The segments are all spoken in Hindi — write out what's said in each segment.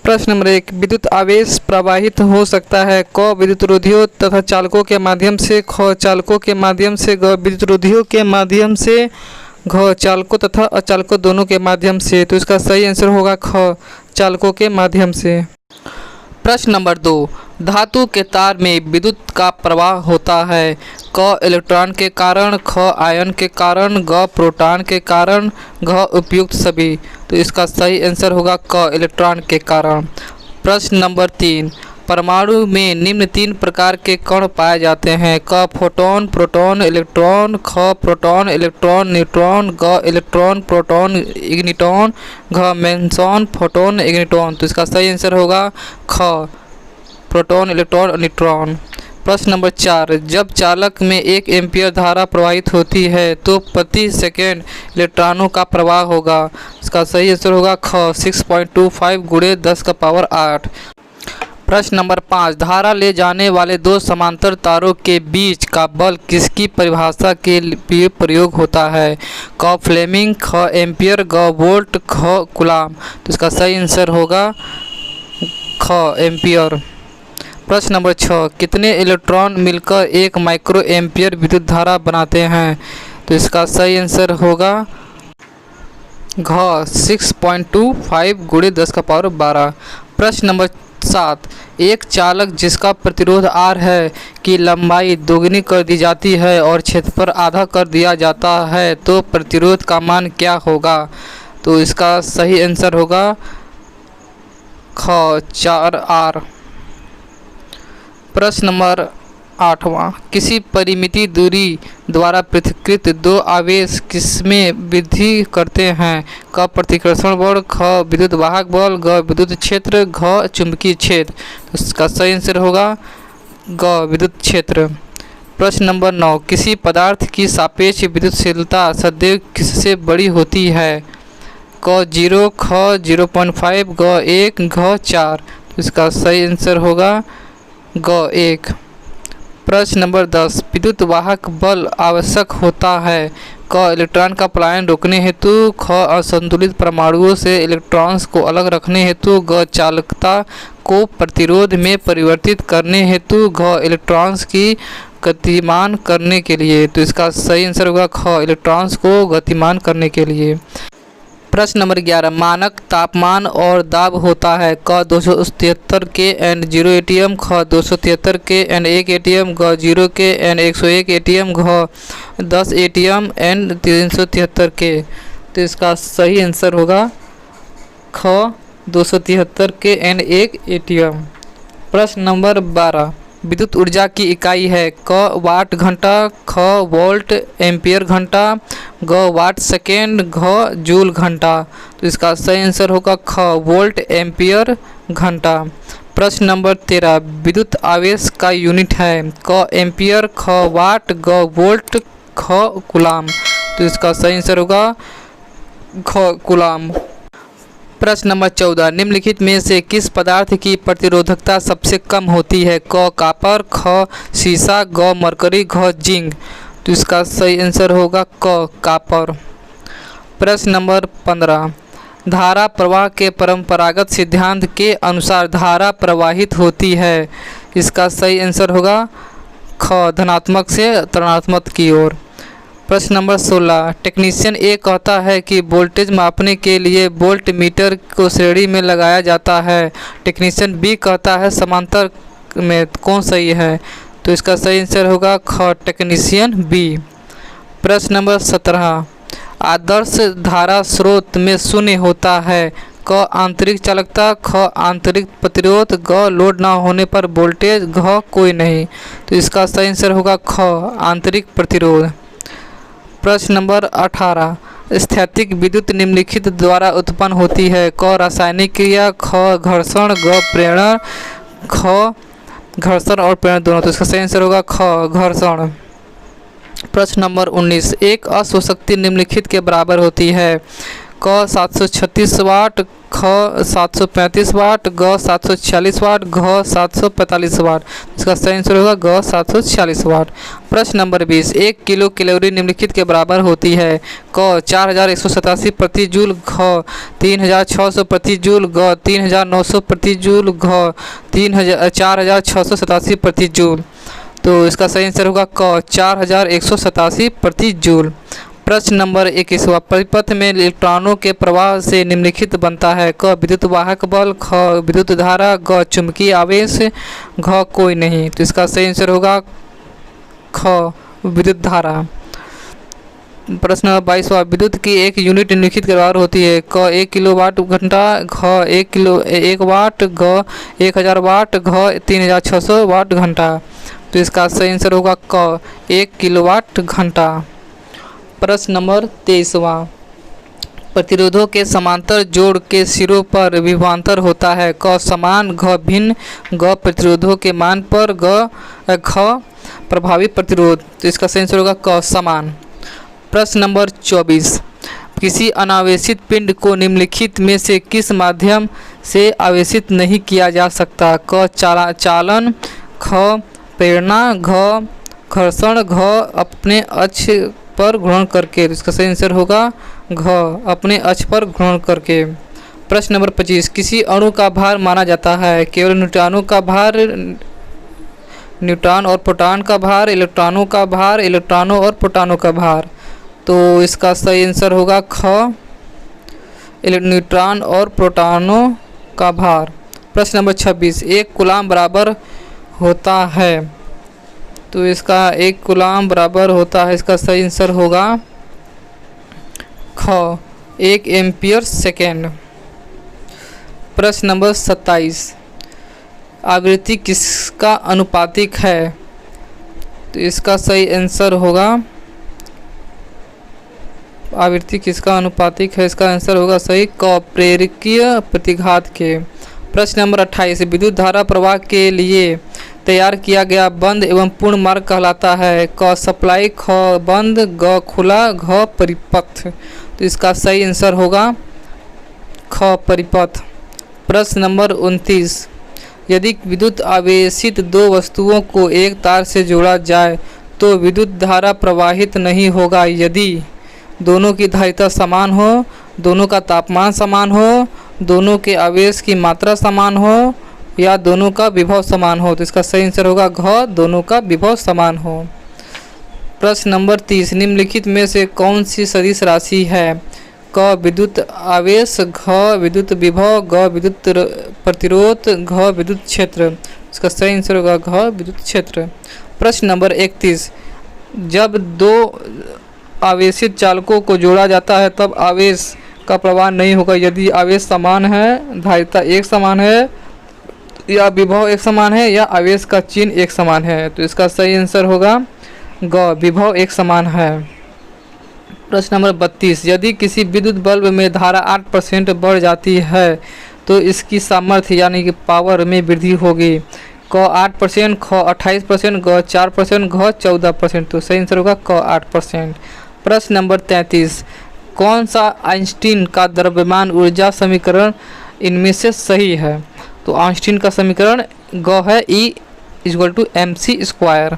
प्रश्न नंबर 1, विद्युत आवेश प्रवाहित हो सकता है क विद्युत रोधियों तथा चालकों के माध्यम से, ख चालकों के माध्यम से, ग विद्युत रोधियों के माध्यम से, घ चालकों तथा अचालकों दोनों के माध्यम से। तो इसका सही आंसर होगा ख चालकों के माध्यम से। प्रश्न नंबर 2, धातु के तार में विद्युत का प्रवाह होता है क इलेक्ट्रॉन के कारण, ख आयन के कारण, ग प्रोटॉन के कारण, घ उपयुक्त सभी। तो इसका सही आंसर होगा क इलेक्ट्रॉन के कारण। प्रश्न नंबर 3, परमाणु में निम्न 3 प्रकार के कण पाए जाते हैं क फोटोन, प्रोटॉन, इलेक्ट्रॉन, ख प्रोटॉन, इलेक्ट्रॉन, न्यूट्रॉन, ग इलेक्ट्रॉन, प्रोटॉन, इग्निटॉन, घ मेसॉन, फोटोन, इग्निटॉन। तो इसका सही आंसर होगा ख प्रोटॉन, इलेक्ट्रॉन और न्यूट्रॉन। प्रश्न नंबर 4, जब चालक में 1 एम्पीयर धारा प्रवाहित होती है तो प्रति सेकेंड इलेक्ट्रॉनों का प्रवाह होगा। इसका सही आंसर होगा ख 6.25 × 10⁸। प्रश्न नंबर 5, धारा ले जाने वाले 2 समांतर तारों के बीच का बल किसकी परिभाषा के लिए प्रयोग होता है क फ्लेमिंग, ख एम्पीयर, ग वोल्ट, ख कूलाम। तो इसका सही आंसर होगा ख एम्पीयर। प्रश्न नंबर 6, कितने इलेक्ट्रॉन मिलकर 1 माइक्रो एम्पीयर विद्युत धारा बनाते हैं। तो इसका सही आंसर होगा घ 6.25 × 10⁻12। प्रश्न नंबर 7, एक चालक जिसका प्रतिरोध R है की लंबाई दोगुनी कर दी जाती है और क्षेत्रफल आधा कर दिया जाता है तो प्रतिरोध का मान क्या होगा। तो इसका सही आंसर होगा ख 4R। प्रश्न नंबर 8वां, किसी परिमित दूरी द्वारा पृथक्कृत 2 आवेश किसमें वृद्धि करते हैं क प्रतिकर्षण बल, ख विद्युत वाहक बल, ग विद्युत क्षेत्र, घ चुंबकीय क्षेत्र। तो इसका सही आंसर होगा ग विद्युत क्षेत्र। प्रश्न नंबर 9, किसी पदार्थ की सापेक्ष विद्युतशीलता सदैव किससे बड़ी होती है क 0, ख 0.5, ग 1, घ 4। तो इसका सही आंसर होगा ग 1। प्रश्न नंबर 10, विद्युत वाहक बल आवश्यक होता है क इलेक्ट्रॉन का पलायन रोकने हेतु, ख असंतुलित परमाणुओं से इलेक्ट्रॉन्स को अलग रखने हेतु, ग चालकता को प्रतिरोध में परिवर्तित करने हेतु, घ इलेक्ट्रॉन्स की गतिमान करने के लिए। तो इसका सही आंसर होगा ख इलेक्ट्रॉन्स को गतिमान करने के लिए। प्रश्न नंबर 11, मानक तापमान और दाब होता है क 273 के N0 एटीएम, ख 273 के N1 एटीएम, ग 0 के N101 एटीएम, घ 10 एटीएम N373 के। तो इसका सही आंसर होगा ख 273 के N1 एटीएम। प्रश्न नंबर 12, विद्युत ऊर्जा की इकाई है क वाट घंटा, ख वोल्ट एम्पीयर घंटा, ग वाट सेकेंड, घ जूल घंटा। तो इसका सही आंसर होगा ख वोल्ट एम्पीयर घंटा। प्रश्न नंबर 13, विद्युत आवेश का यूनिट है क एम्पीयर, ख वाट, ग वोल्ट, ख कूलाम। तो इसका सही आंसर होगा ख कूलाम। प्रश्न नंबर 14, निम्नलिखित में से किस पदार्थ की प्रतिरोधकता सबसे कम होती है क कॉपर, ख सीसा, ग मरकरी, घ जिंक। तो इसका सही आंसर होगा क कॉपर। प्रश्न नंबर 15, धारा प्रवाह के परंपरागत सिद्धांत के अनुसार धारा प्रवाहित होती है। इसका सही आंसर होगा ख धनात्मक से ऋणात्मक की ओर। प्रश्न नंबर 16, टेक्नीशियन ए कहता है कि वोल्टेज मापने के लिए वोल्ट मीटर को श्रेणी में लगाया जाता है। टेक्नीशियन बी कहता है समांतर में, कौन सही है। तो इसका सही आंसर होगा ख टेक्नीशियन बी। प्रश्न नंबर 17, आदर्श धारा स्रोत में शून्य होता है क आंतरिक चालकता, ख आंतरिक प्रतिरोध, ग लोड न होने पर वोल्टेज, घ कोई नहीं। तो इसका सही आंसर होगा ख आंतरिक प्रतिरोध। प्रश्न नंबर 18, स्थैतिक विद्युत निम्नलिखित द्वारा उत्पन्न होती है क रासायनिक क्रिया, ख घर्षण, ग प्रेरण, ख घर्षण और प्रेरण दोनों। तो इसका सही आंसर होगा ख घर्षण। प्रश्न नंबर 19, एक अश्व शक्ति निम्नलिखित के बराबर होती है क 736 वाट, ख 735 वाट, ग 746 वाट, घ 745 वाट। इसका सही आंसर होगा ग 746 वाट। प्रश्न नंबर 20, 1 किलो कैलोरी निम्नलिखित के बराबर होती है। क 4187 प्रति जूल, ख 3600 प्रति जूल, ग 3900 प्रति जूल, घ 4687 प्रति जूल। तो इसका सही आंसर होगा क 4187 प्रति जूल। प्रश्न नंबर 21, परिपथ में इलेक्ट्रॉनों के प्रवाह से निम्नलिखित बनता है। क विद्युत वाहक बल, ख विद्युत धारा, ग चुंबकीय आवेश, घ कोई नहीं। तो इसका सही आंसर होगा ख विद्युत धारा। प्रश्न नंबर 22, विद्युत की एक यूनिट निम्नलिखित के बराबर होती है। क 1 किलोवाट घंटा, घ 1 वाट, ग 1000 वाट, घ 3600 वाट घंटा। तो इसका सही आंसर होगा क 1 किलोवाट घंटा। प्रश्न नंबर 23, प्रतिरोधों के समांतर जोड़ के सिरों पर विभवांतर होता है। क समान, घ भिन्न, ग प्रतिरोधों के मान पर, घ प्रभावी प्रतिरोध। तो इसका सही आंसर होगा क समान। प्रश्न नंबर 24, किसी अनावेशित पिंड को निम्नलिखित में से किस माध्यम से आवेशित नहीं किया जा सकता। क चालन, ख प्रेरणा, घ घर्षण, घ अपने अक्ष पर घूर्णन करके। इसका सही आंसर होगा घ अपने अक्ष पर घूर्णन करके। प्रश्न नंबर 25, किसी अणु का भार माना जाता है। केवल न्यूट्रॉनों का भार, न्यूट्रॉन और प्रोटॉन का भार, इलेक्ट्रॉनों का भार, इलेक्ट्रॉनों और प्रोटॉनों का भार। तो इसका सही आंसर होगा ख न्यूट्रॉन और प्रोटॉनों का भार। प्रश्न नंबर 26, 1 कूलाम बराबर होता है। तो इसका 1 कूलाम बराबर होता है, इसका सही आंसर होगा ख 1 एम्पियर सेकेंड। प्रश्न नंबर 27, आवृत्ति किसका अनुपातिक है। तो इसका सही आंसर होगा, आवृत्ति किसका अनुपातिक है, इसका आंसर होगा सही क प्रेरकीय प्रतिघात के। प्रश्न नंबर 28, विद्युत धारा प्रवाह के लिए तैयार किया गया बंद एवं पूर्ण मार्ग कहलाता है। क सप्लाई, ख बंद, ग खुला, घ परिपथ। तो इसका सही आंसर होगा ख परिपथ। प्रश्न नंबर 29, यदि विद्युत आवेशित दो वस्तुओं को एक तार से जोड़ा जाए तो विद्युत धारा प्रवाहित नहीं होगा यदि दोनों की धारिता समान हो, दोनों का तापमान समान हो, दोनों के आवेश की मात्रा समान हो या दोनों का विभव समान हो। तो इसका सही आंसर होगा घ दोनों का विभव समान हो। प्रश्न नंबर 30, निम्नलिखित में से कौन सी सदिश राशि है। क विद्युत आवेश, घ विद्युत विभव, ग विद्युत प्रतिरोध, घ विद्युत क्षेत्र। इसका सही आंसर होगा घ विद्युत क्षेत्र। प्रश्न नंबर 31, जब दो आवेशित चालकों को जोड़ा जाता है तब आवेश का प्रवाह नहीं होगा यदि आवेश समान है, धारिता एक समान है, या विभव एक समान है, या आवेश का चिन्ह एक समान है। तो इसका सही आंसर होगा ग विभव एक समान है। प्रश्न नंबर 32, यदि किसी विद्युत बल्ब में धारा 8% बढ़ जाती है तो इसकी सामर्थ्य यानी कि पावर में वृद्धि होगी। क 8%, ख 28%, ग 4%, घ 14%। तो सही आंसर होगा क 8%। प्रश्न नंबर 33, कौन सा आइंस्टीन का द्रव्यमान ऊर्जा समीकरण इनमें से सही है। तो आइंस्टीन का समीकरण ग है E=mc²।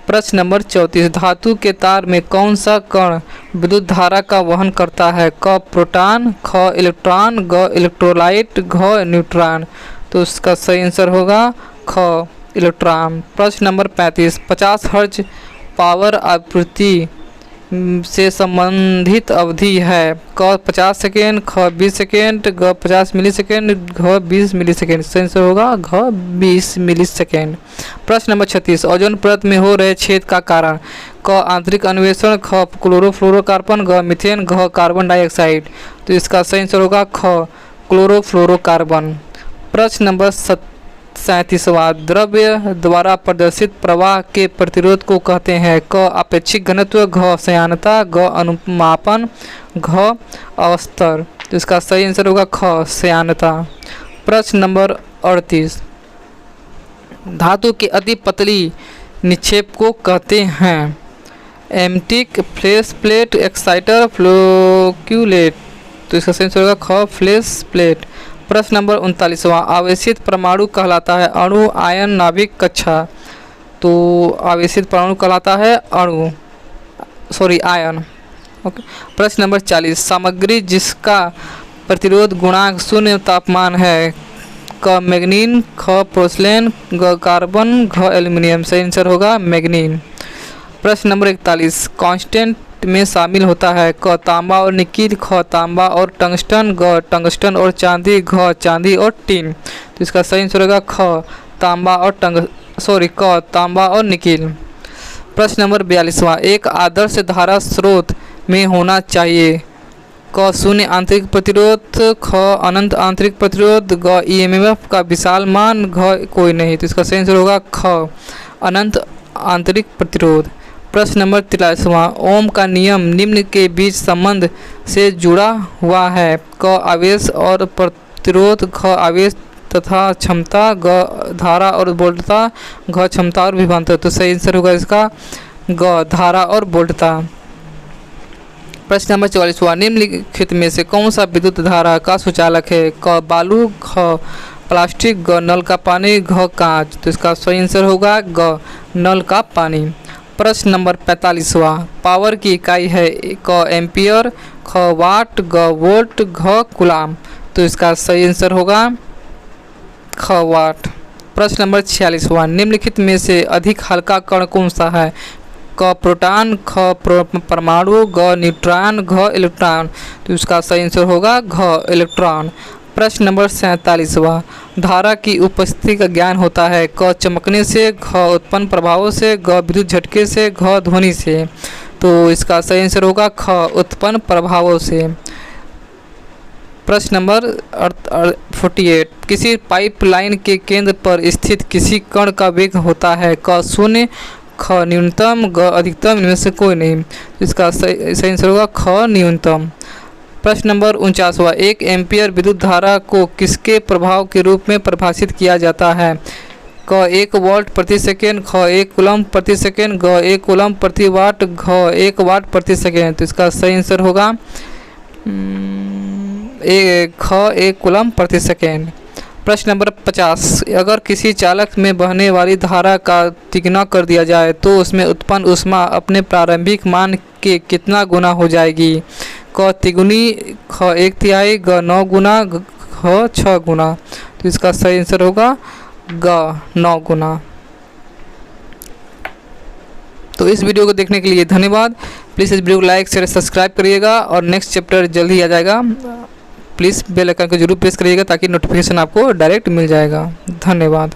प्रश्न नंबर 34, धातु के तार में कौन सा कण विद्युत धारा का वहन करता है। क प्रोटॉन, ख इलेक्ट्रॉन, ग इलेक्ट्रोलाइट, घ न्यूट्रॉन। तो इसका सही आंसर होगा ख इलेक्ट्रॉन। प्रश्न नंबर 35, 50 हर्ट्ज पावर आपूर्ति से संबंधित अवधि है। क 50 सेकेंड, ख 20 सेकेंड, ग 50 मिली सेकेंड, घ 20 मिली सेकेंड। सही आंसर होगा घ 20 मिली सेकेंड। प्रश्न नंबर 36, ओजोन परत में हो रहे छेद का कारण। क आंतरिक अन्वेषण, ख क्लोरोफ्लोरोकार्बन, ग मीथेन, घ कार्बन डाइऑक्साइड। तो इसका सही आंसर होगा ख क्लोरोफ्लोरोकार्बन। प्रश्न नंबर 37, द्रव्य द्वारा प्रदर्शित प्रवाह के प्रतिरोध को कहते हैं। क आपेक्षिक घनत्व, घ संयानता, ग अनुमापन, घ अवस्तर। तो इसका सही आंसर होगा ख संयानता। प्रश्न नंबर 38, धातु की अति पतली निक्षेप को कहते हैं। एमटिक, फ्लैश प्लेट, एक्साइटर, फ्लोक्यूलेट। तो इसका सही आंसर होगा ख फ्लैश प्लेट। प्रश्न नंबर 39वां, आवेशित परमाणु कहलाता है अणु, आयन, नाभिक, कक्षा। तो आवेशित परमाणु कहलाता है अणु, सॉरी आयन। ओके। प्रश्न नंबर 40, सामग्री जिसका प्रतिरोध गुणांक शून्य तापमान है, क मैग्नीन, ख पोर्सिलेन, ग कार्बन, घ एल्यूमिनियम। सही आंसर होगा मैग्नीन। प्रश्न नंबर 41, कांस्टेंट में शामिल होता है, क तांबा और निकिल, ख तांबा और टंगस्टन, ग टंगस्टन और चांदी, घ चांदी और टिन। तो इसका सही आंसर होगा ख तांबा और क तांबा और निकिल। प्रश्न नंबर 42वां, एक आदर्श धारा स्रोत में होना चाहिए, क शून्य आंतरिक प्रतिरोध, ख अनंत आंतरिक प्रतिरोध, ग ईएमएफ का विशाल मान, घ कोई नहीं। तो इसका सही आंसर होगा ख अनंत आंतरिक प्रतिरोध। प्रश्न नंबर 43वां, ओम का नियम निम्न के बीच संबंध से जुड़ा हुआ है, क आवेश और प्रतिरोध, ख आवेश तथा क्षमता, ग धारा और वोल्टता, घ क्षमता और विभवांतर। तो सही आंसर होगा इसका ग धारा और वोल्टता। प्रश्न नंबर 44वां, निम्नलिखित में से कौन सा विद्युत धारा का सुचालक है, क बालू, ख प्लास्टिक, ग नल का पानी, घ कांच। तो इसका सही आंसर होगा ग नल का पानी। प्रश्न नंबर 45वां, पावर की इकाई है, क एम्पियर, ख वाट, ग वोल्ट, घ कूलाम। तो इसका सही आंसर होगा ख वाट। प्रश्न नंबर 46वां, निम्नलिखित में से अधिक हल्का कण कौन सा है, क प्रोटॉन, ख परमाणु, ग न्यूट्रॉन, घ इलेक्ट्रॉन। तो इसका सही आंसर होगा घ इलेक्ट्रॉन। प्रश्न नंबर 47वां, धारा की उपस्थिति का ज्ञान होता है, क चमकने से, घ उत्पन्न प्रभावों से, ग विद्युत झटके से, घ ध्वनि से। तो इसका सही आंसर होगा ख उत्पन्न प्रभावों से। प्रश्न नंबर 48, किसी पाइपलाइन के केंद्र पर स्थित किसी कण का वेग होता है, क शून्य, ख न्यूनतम, ग अधिकतम, इनमें से कोई नहीं। इसका सही आंसर होगा ख न्यूनतम। प्रश्न नंबर 49वां, एक एम्पियर विद्युत धारा को किसके प्रभाव के रूप में परिभाषित किया जाता है, क 1 वोल्ट प्रति सेकेंड, ख 1 कूलम्ब प्रति सेकेंड, ग 1 कूलम्ब प्रति वाट, घ 1 वाट प्रति सेकेंड। तो इसका सही आंसर होगा ख 1 कूलम्ब प्रति सेकेंड। प्रश्न नंबर 50, अगर किसी चालक में बहने वाली धारा का तिगुना कर दिया जाए तो उसमें उत्पन्न ऊष्मा अपने प्रारंभिक मान के कितना गुना हो जाएगी, क तिगुनी, ख 1/3, ग 9 गुना, घ 6 गुना। तो इसका सही आंसर होगा ग 9 गुना। तो इस वीडियो को देखने के लिए धन्यवाद। प्लीज़ इस वीडियो को लाइक शेयर सब्सक्राइब करिएगा और नेक्स्ट चैप्टर जल्द ही आ जाएगा। प्लीज़ बेल आइकन को जरूर प्रेस करिएगा ताकि नोटिफिकेशन आपको डायरेक्ट मिल जाएगा। धन्यवाद।